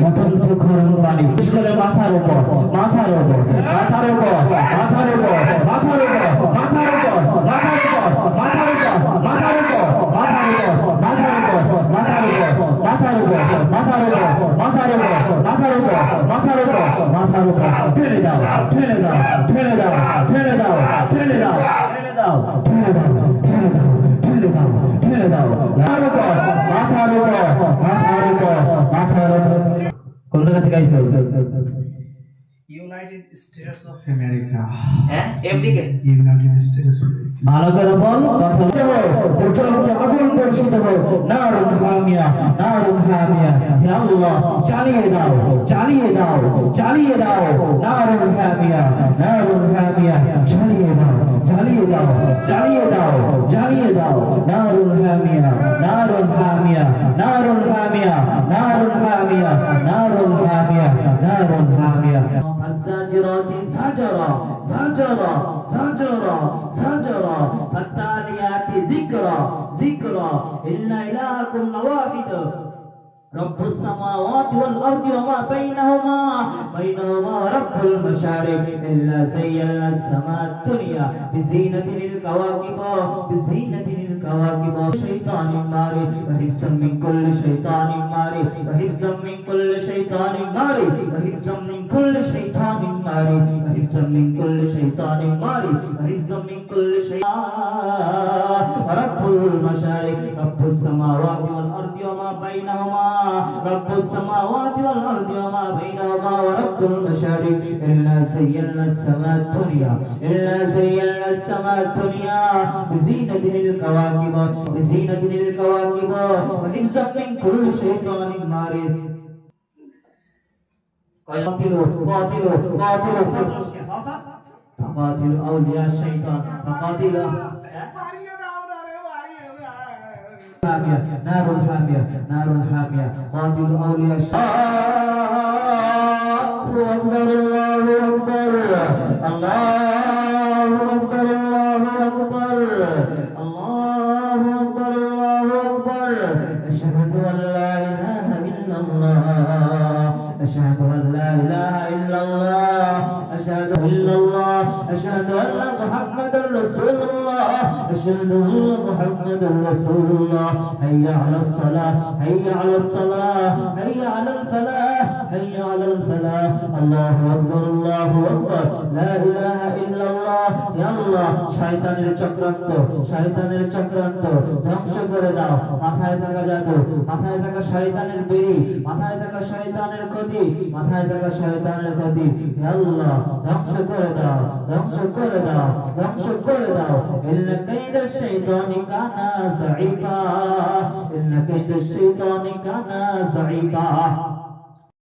ঘটন্ত গরম পানি বিস্কুলে মাথার উপর মাথার উপর মাথার উপর মাথার উপর মাথার উপর মাথার উপর মাথার উপর মাথার উপর মাথার উপর মাথার উপর মাথার উপর মাথার উপর মাথার উপর মাথার উপর মাথার উপর মাথার উপর মাথার উপর মাথার উপর ঠেলে দাও ঠেলে দাও ঠেলে দাও ঠেলে দাও ঠেলে দাও ঠেলে দাও ঠেলে দাও ঠেলে দাও ঠেলে দাও ঠেলে দাও মাথার উপর মাথার উপর মাথার উপর মাথার উপর কোন জায়গা থেকে আইছো ইউনাইটেড স্টেটস অফ আমেরিকা। হ্যাঁ এমডিকে ইউনাইটেড স্টেটস। ভালো করে বল কথা বলতে আগুন বর্ষিত হোক নারুন হামিয়া হে আল্লাহ চালিয়ে দাও চালিয়ে দাও চালিয়ে দাও নারুন হামিয়া চালিয়ে দাও চালিয়ে দাও চালিয়ে দাও চালিয়ে দাও নারুন হামিয়া নারুন হামিয়া নারুন হামিয়া নারুন হামিয়া নারুন হামিয়া নারুন হামিয়া الزاجرات زجرا زجرا زجرا زجرا فالتاليات ذكرا ذكرا إن إلهكم لواحد رب السماوات والأرض وما بينهما رب المشارق إلا زينا السماء الدنيا بزينة للكواكب بزينة للكواكب شيطان مارد وحفظا من كل شيطان مارد وحفظا من كل شيطان مارد وحفظا من كل شيطان مارد وحفظا من كل شيطان مارد وحفظا من كل شيطان رب المشارق رب السماوات والأرض وما بينهما رب السماوات والأرض وما بينهما ورب المشارق إلا زينا السماء الدنيا إلا زينا السماء الدنيا بزينة للكواكب بزينة للكواكب وحفظا من كل شيطان مارد قاتلوا قاتلوا قاتلوا فقاتلوا أولياء الشيطان فقاتلوا نار حامية نار حامية قاتل أولياء الله أكبر الله أكبر الله أكبر الله أكبر الله أكبر الله أكبر أشهد أن لا إله إلا الله أشهد أن لا إله إلا الله أشهد إلا الله أشهد أن محمدا رسول الله أشهد أن محمدا رسول الله هيا على الصلاة هيا على الصلاة هيا على الفلاح هيا على الفلاح الله أكبر الله أكبر لا إله إلا الله يا الله শয়তানের চক্রান্ত ধ্বংস করে দাও মাথায় থাকা জাদু মাথায় থাকা শয়তানের বিড়ি মাথায় থাকা শয়তানের ক্ষতি মাথায় থাকা শয়তানের ক্ষতি হে আল্লাহ ধ্বংস করে দাও ধ্বংস করে দাও ধ্বংস করে দাও ইন্না কাইদা শাইতানি কানা যাইফা ইন্না কাইদা শাইতানি কানা যাইফা